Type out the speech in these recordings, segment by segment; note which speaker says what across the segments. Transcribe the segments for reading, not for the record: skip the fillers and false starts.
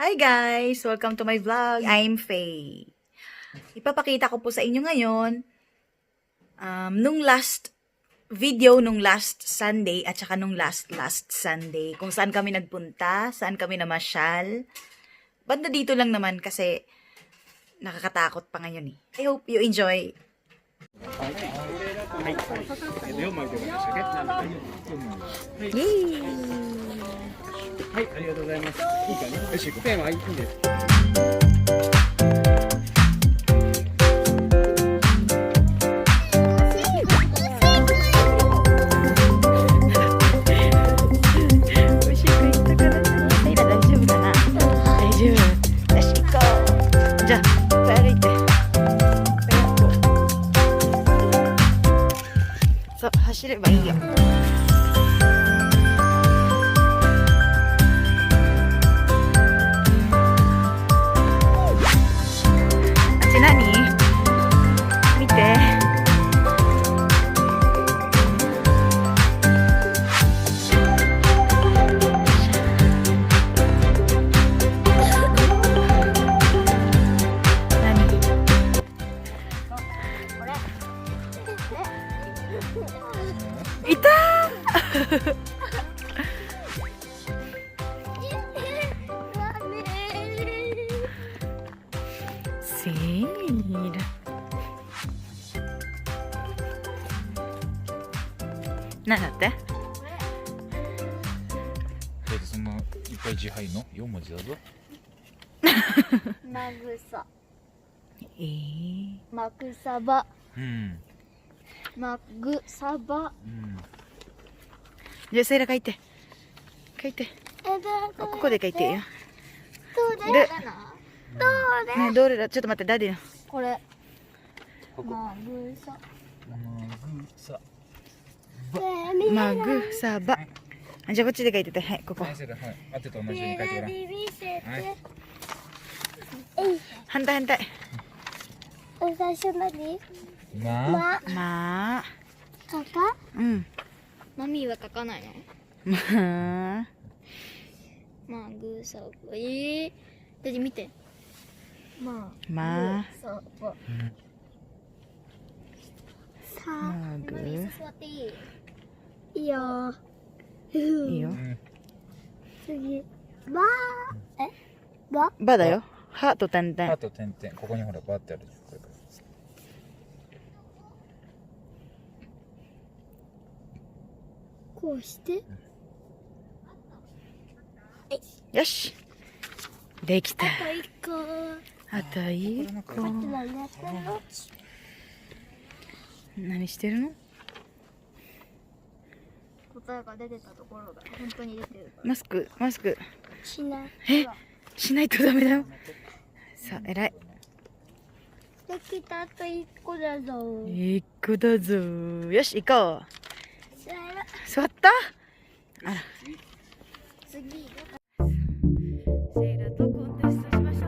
Speaker 1: Hi guys! Welcome to my vlog. I'm Faye. Ipapakita ko po sa inyo ngayon nung last video nung last Sunday at saka nung last Sunday kung saan kami nagpunta, saan kami namasyal. Banda dito lang naman kasi nakakatakot pa ngayon eh. I hope you enjoy.
Speaker 2: はい。でを巻いてもらいましたね。
Speaker 1: Yay!
Speaker 2: はい、ありがとうございます。いいかな。よし、ペンはいいんです。
Speaker 1: 走ればいいよ。あっち何？見て。いたーセーラなんだって
Speaker 2: そんないっぱい字入るの ?4 文字だぞ。
Speaker 3: まぐさ、
Speaker 1: ま
Speaker 3: まくさば、
Speaker 2: うん。
Speaker 3: まぐさば。
Speaker 2: うん。
Speaker 1: じゃあセイラ書いてここで書いていいよ。
Speaker 3: どれだな。どれ？
Speaker 1: ねどれだちょっと待ってダディの
Speaker 3: これ。
Speaker 2: ここ。
Speaker 3: まぐさ。
Speaker 2: さ。
Speaker 1: マグサバじゃあこっちで書いててはいここ
Speaker 2: はい、それはい。あってと同じように書いてごらん。
Speaker 3: 見せて。
Speaker 2: はい
Speaker 1: 反対
Speaker 3: 最初何？
Speaker 2: まあ。
Speaker 3: ま、
Speaker 1: まあ
Speaker 3: かか？
Speaker 1: うん
Speaker 3: マミーは書かないの？
Speaker 1: まあ
Speaker 3: まぐさば。だって見て。ま
Speaker 1: ま
Speaker 3: ぐさば。さ。
Speaker 1: まぐ
Speaker 3: マミー座っていい？いいよ。
Speaker 1: いいよ
Speaker 2: うん。
Speaker 3: 次。ば。ば。
Speaker 1: バだよハと点々
Speaker 2: あと点々。ここにほらバーってある。これから
Speaker 3: こうして。
Speaker 1: よしできた
Speaker 3: あと一個。
Speaker 1: あと一個
Speaker 3: 何やってんの？
Speaker 1: 何してるの
Speaker 3: 答えが出てたところが本当に出てるから。
Speaker 1: マスク
Speaker 3: しない。
Speaker 1: えしないとダメだよさあ偉い
Speaker 3: できた、あと一個だぞ。
Speaker 1: 一個だぞよし行こう座ったあら
Speaker 3: 次。
Speaker 1: セイラとコンテストしましょ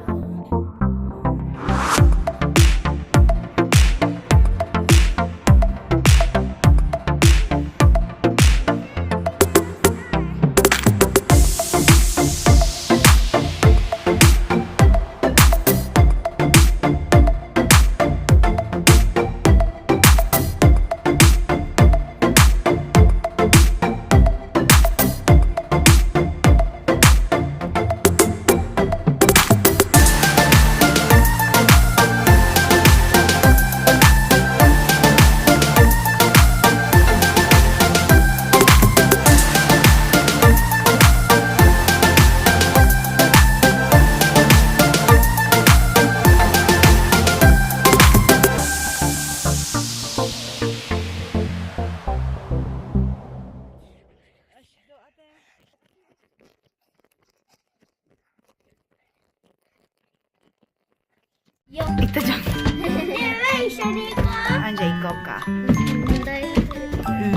Speaker 3: よっ。
Speaker 1: う行ったじゃん
Speaker 3: ねえ、一緒に行こ
Speaker 1: あじゃあ行こうか
Speaker 3: う。大丈夫。
Speaker 1: うん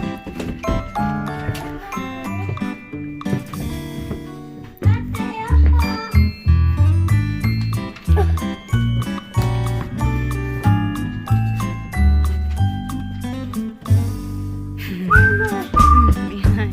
Speaker 1: 見えない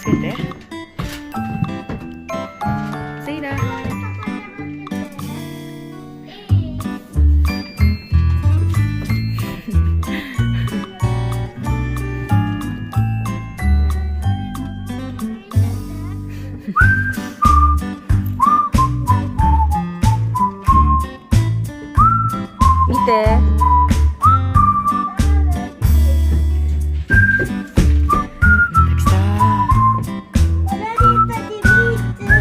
Speaker 1: つけて。セイラ。見て。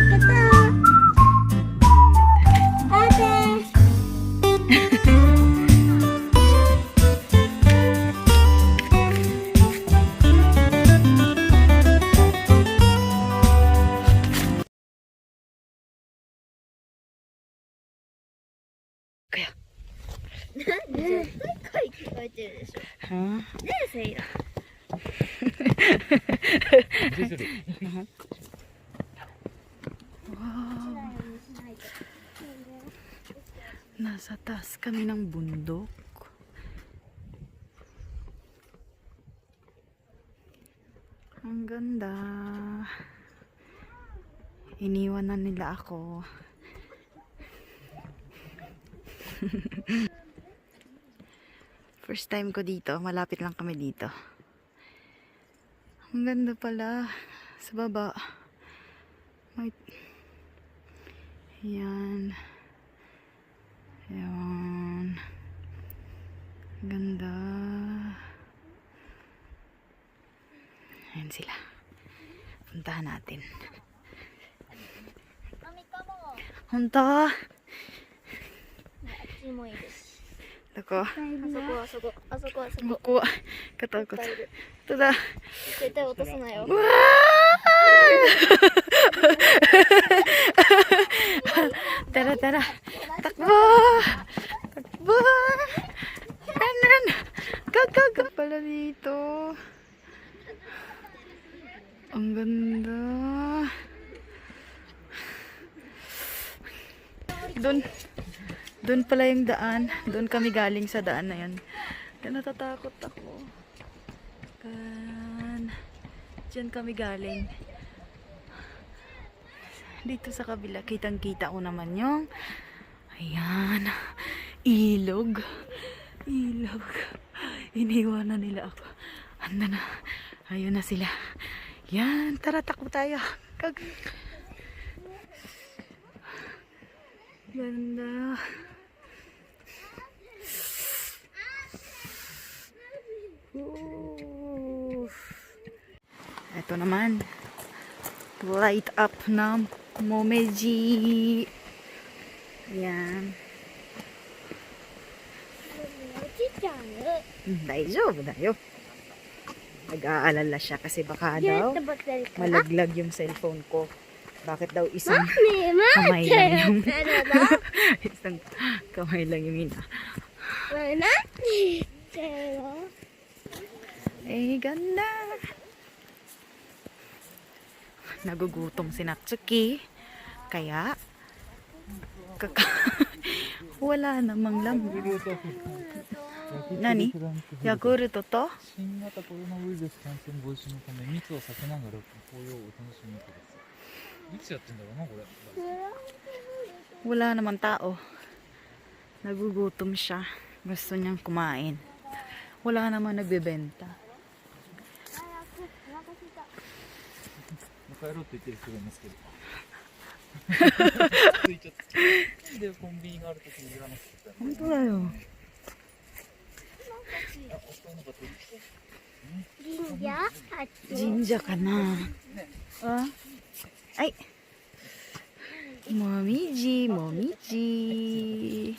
Speaker 1: たくさん。
Speaker 3: 絶対声聞こえてるでしょ。
Speaker 1: は
Speaker 3: ねえ、セイラ。
Speaker 1: Nasa taas kami ng bundok. Ang ganda. Iniwan na nila ako. First time ko dito. Malapit lang kami dito. Ang ganda pala. Sa baba. May... Yan. Ayan. Ganda. Ayan sila. Puntahan natin. Punta.
Speaker 3: あっちもいいです。
Speaker 1: Ako.
Speaker 3: あそこ、あそこ、あそこ、あそこ。
Speaker 1: Ako. Katakot. Ito na.
Speaker 3: 絶対落とすなよ。
Speaker 1: Tara, tara. Takbo! Takbo! Anan! Gagaga pala dito. Ang ganda. Doon pala yung daan. Doon kami galing sa daan na yan. Kaya natatakot ako. Diyan kami galing. Dito sa kabila, kitang-kita ko naman yung ayan, ilog. Ilog. Iniwan na nila ako. Anda na. Ayun na sila. Yan, tara, takbo tayo. Ganda. Ito naman. Light up na Momeji. Yan.
Speaker 3: 落ちちゃう。
Speaker 1: Daijoubu da yo. Nag-aalala siya kasi baka
Speaker 3: ギュ
Speaker 1: daw
Speaker 3: ッとばったりかな。
Speaker 1: malaglag yung cellphone ko. Bakit daw isang
Speaker 3: ねえ、待ってよ。
Speaker 1: isang kamay lang yung ina.
Speaker 3: これなんて言ってるの？
Speaker 1: Eh, ganda. Nagugutom si Natsuki. Kaya, wala namang laman. Nani? Yakulto to?
Speaker 4: 新型コロナウイルス感染防止のため密を避けながら紅葉をお楽しみください。いつやってんだろうなこれ。
Speaker 1: Wala namang tao. Nagugutom siya. Gusto niyang kumain. Wala naman nagbebenta.
Speaker 4: 帰ろうって言ってる人がいますけど。ついちゃった。でコンビニがあるときに言わなくて。
Speaker 1: Ano to tayo?
Speaker 3: 神社？あっち。
Speaker 1: Jinja ka na. Ah? Ay! Momiji, Momiji.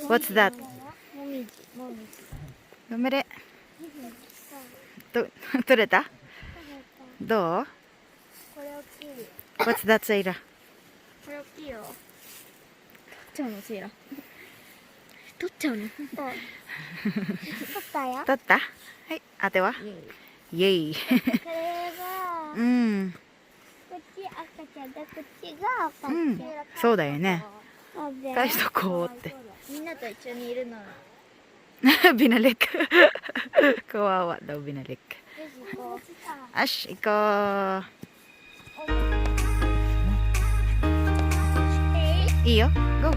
Speaker 1: What's that?
Speaker 3: もみじ、もみじ。
Speaker 1: Gamere.取れた? どう?
Speaker 3: これ大きい。
Speaker 1: What's that, Seira?
Speaker 3: これ大きいよ。取っちゃうの、セイラ。取っちゃうの。取ったよ。
Speaker 1: Tatta? Ay, ate wa? Yay.
Speaker 3: これが、
Speaker 1: Mm.
Speaker 3: こっち赤ちゃんで、こっちが赤ちゃん。
Speaker 1: うんそうだよね。
Speaker 3: あで
Speaker 1: 返しとこうって。
Speaker 3: みんなと一緒にいるの
Speaker 1: Binalik. Kawawa daw, binalik. Ash, ikaw. Iyo, go.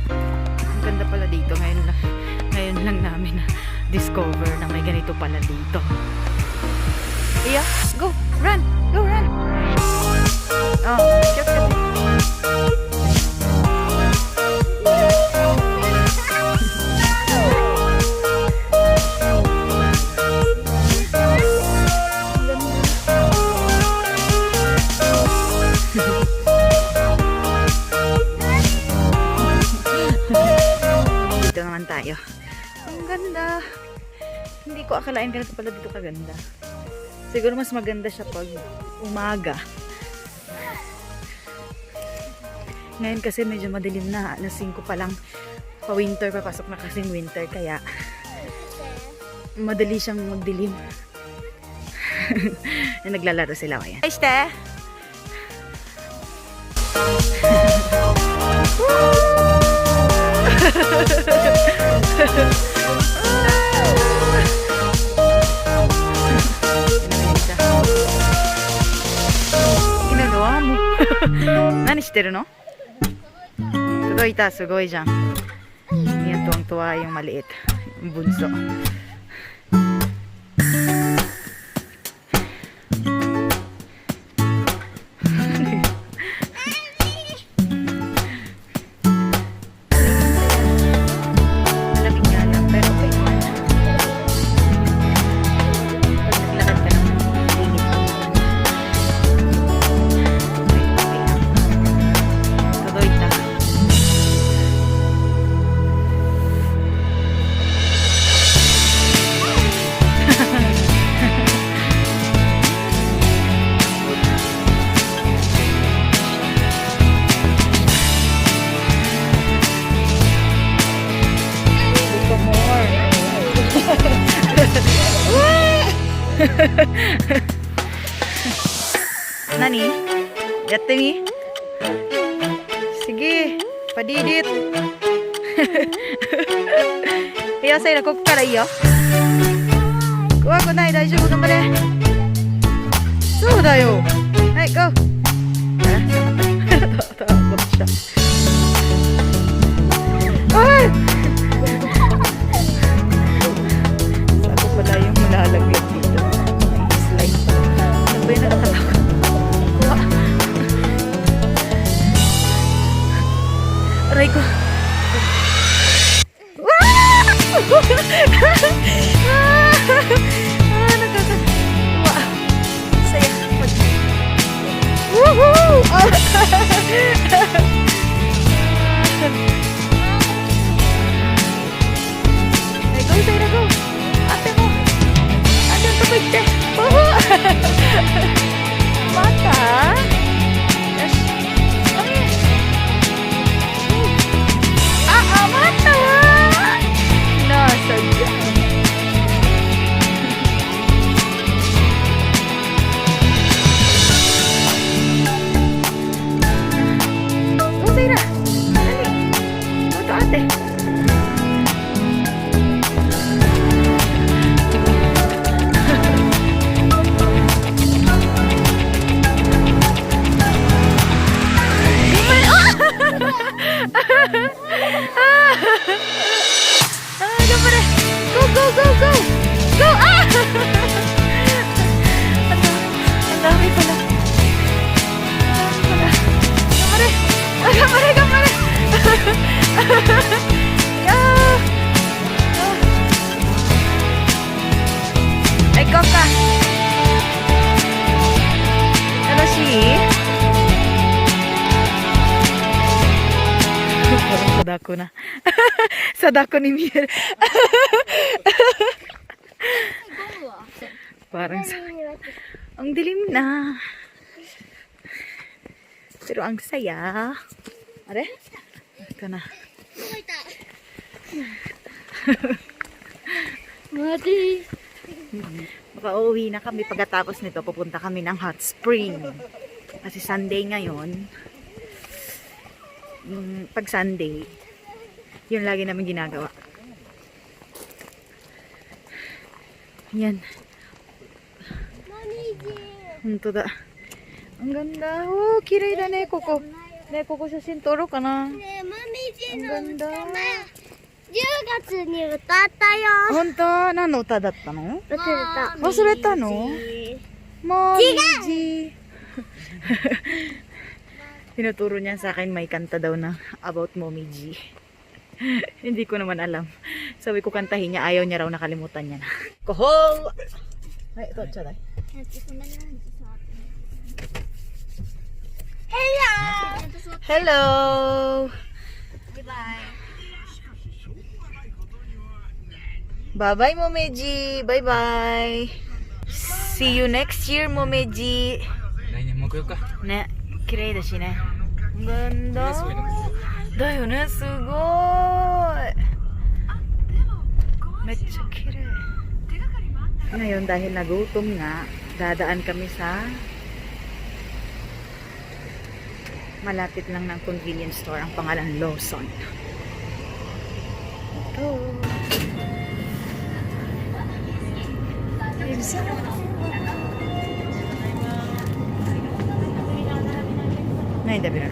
Speaker 1: Ang ganda pala dito. Ngayon lang namin na discover na may ganito pala dito. Iyo, go. Run. Go, run. Oh, cute. Dito naman tayo. Ang ganda. Hindi ko akalain ganito pala dito kaganda. Siguro mas maganda siya pag umaga. Ngayon kasi medyo madilim na. Alas 5 pa lang. Pa-winter, papasok na kasing winter. Kaya madali siyang magdilim. Naglalaro sila ngayon. Hey, Ste! Ginagawa mo. Nani shiteru no? Tuloy ta, sugoi dyan. Yan, tuwang-tuwa yung maliit. Yung bunso. Malamig nga lang, pero okay naman. Pag naglakad ka naman, init lang naman. Okay lang. Tuloy ta. Gusto more. Nani? Yatte mi? Sige, padidit. Iyo, Saira, koku kara iyo. Kuwaku nai, daijoubu, ganbare. Sou da yo. Hai, go. Takot siya. Ay! Sako pala yung malalaglag dito. May slide pa. Ano ba yung nakakatakot? Kuha. Aray ko. Nakakatawa. Saya. Woohoo! Ay, go, Saira, go. Ate mo. Ate ang tubig, te. Woohoo! Mata. Yes. Come here. Mata. Nasa dyan. Go, Saira. Dali. Go to ate. Ganbare. Go, go, go, go. Go. Ang dami pala. Ganbare. Ganbare, ganbare. Yeah. Ay, go ka. Tanoshii? Parang sadako na. Sadako ni Mir. Parang ang dilim na. Pero ang saya. Are? Ito na.
Speaker 3: Mati.
Speaker 1: Makauwi na kami pagkatapos nito. Pupunta kami ng hot spring. Kasi Sunday ngayon. Pag Sunday, yun lagi namin ginagawa. Yan.
Speaker 3: もみじ。
Speaker 1: Honto da. Ang ganda. Oh, kirei da ne, koko. Ne, koko 写真撮ろうかな。
Speaker 3: ねえ、もみじの
Speaker 1: なんだ
Speaker 3: 歌前、10月に歌ったよ。
Speaker 1: 本当？何の歌だったの？
Speaker 3: 忘れた。
Speaker 1: 忘れたの？もみじ。Tinuturo niya sa akin may kanta daw na about Momiji. Hindi ko naman alam. Sabi ko kantahin niya, ayaw niya raw, nakalimutan niya na. Kohol! Ay, ito, tsaday.
Speaker 3: Hello!
Speaker 1: Hello!
Speaker 3: Bye-bye.
Speaker 1: Bye-bye, Momiji! Bye-bye! See you next year, Momiji!
Speaker 4: 来年も来ようか。
Speaker 1: ね、綺麗だしね。Ganda.
Speaker 4: すごいな。
Speaker 1: だよね、すごい。めっちゃ綺麗。Ngayon dahil nagutom nga, dadaan kami sa malapit lang ng convenience store, ang pangalan Lawson. Ito. Ngayon dabi na.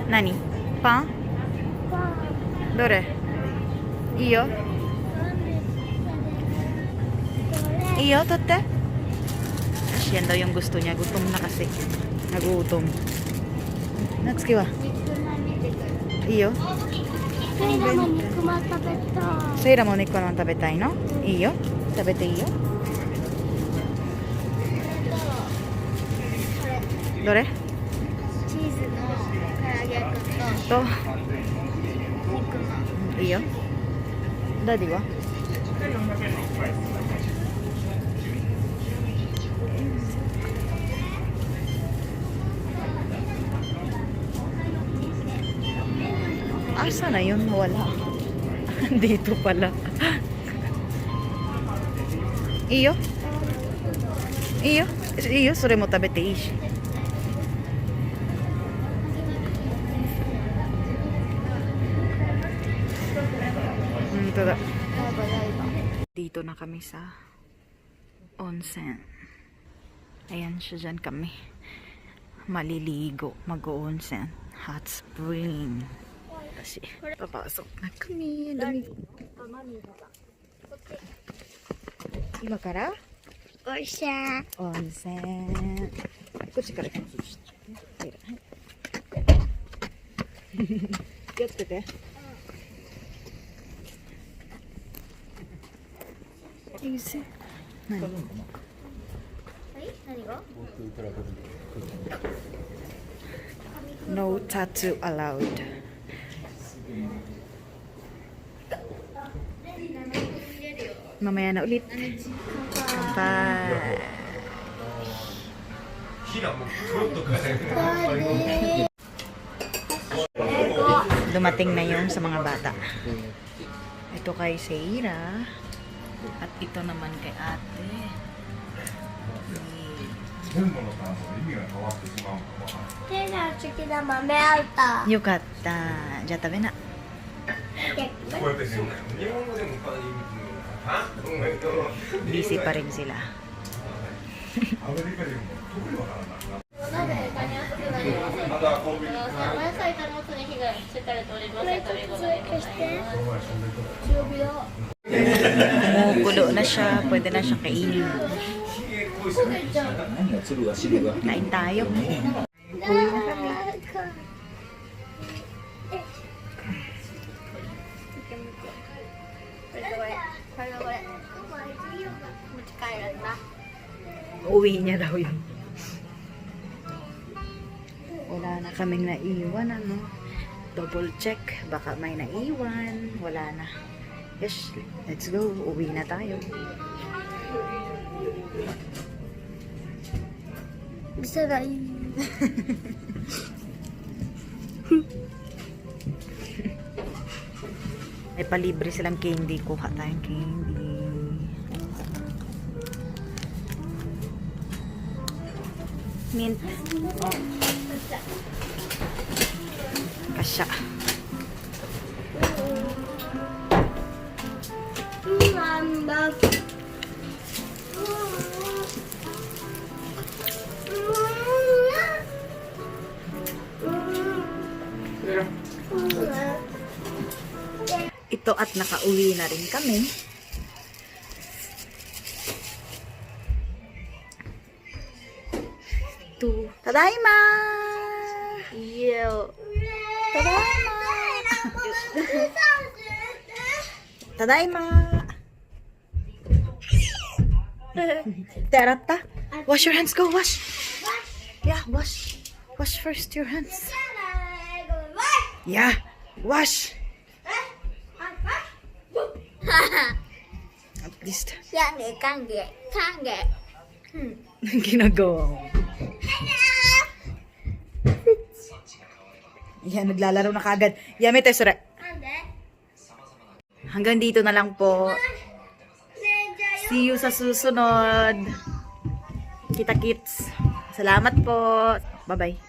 Speaker 1: Nani? Pa? Dore? Iyo? Iyo, totte? Yan daw yung gusto niya. Gutom na kasi. Nagutom. Natsuki wa? Iyo?
Speaker 3: セイラも肉まん食べたい。
Speaker 1: セイラもお肉の食べたいの？いいよ。食べていいよ。どれ？
Speaker 3: チーズの唐揚げくんと
Speaker 1: と、
Speaker 3: 肉まん。
Speaker 1: いいよ。ダディは？Asa na yun? Wala. Dito pala. Iyo? Iyo? Iyo? Sore mo tabete ishi. Ito da. Dito na kami sa onsen. Ayan siya, dyan kami. Maliligo. Mag-onsen. Hot spring. Kasi, papasok na kami. Dami. Ima kara?
Speaker 3: おいしゃ。
Speaker 1: Onsen. こっちから。気をつけて。何？
Speaker 3: はい、何が？
Speaker 1: No tattoo allowed. Mamaya na ulit. Bye. Dumating na yung sa mga bata. Ito kay Seira. At ito naman kay ate. Ni
Speaker 3: セイラ好きな豆あった。
Speaker 1: よかった。じゃあ食べな。Busy pa rin sila. Kumukulo na siya. Pwede na siyang kainin. Kain tayo. Uwi na kami. Uwi niya daw yun. Wala na kaming naiwan, ano. Double check. Baka may naiwan. Wala na. Yes, let's go. Uwi na tayo.
Speaker 3: Bisa gak ini?
Speaker 1: May palibre silang candy. Kuha tayong candy. mint. Kasya. Ito at nakauwi na rin kami. Ito. Tadaima!
Speaker 3: Yo.
Speaker 1: Tadaima! Tadaima! Terata. Wash your hands. Go wash. Yeah, wash. Wash first your hands. Yeah, wash. At least,
Speaker 3: Kange.
Speaker 1: ginagawa mo. Yan, naglalaro na kagad. Yami, tesore. Hanggang dito na lang po. See you sa susunod. Kita-kits. Salamat po. Bye-bye.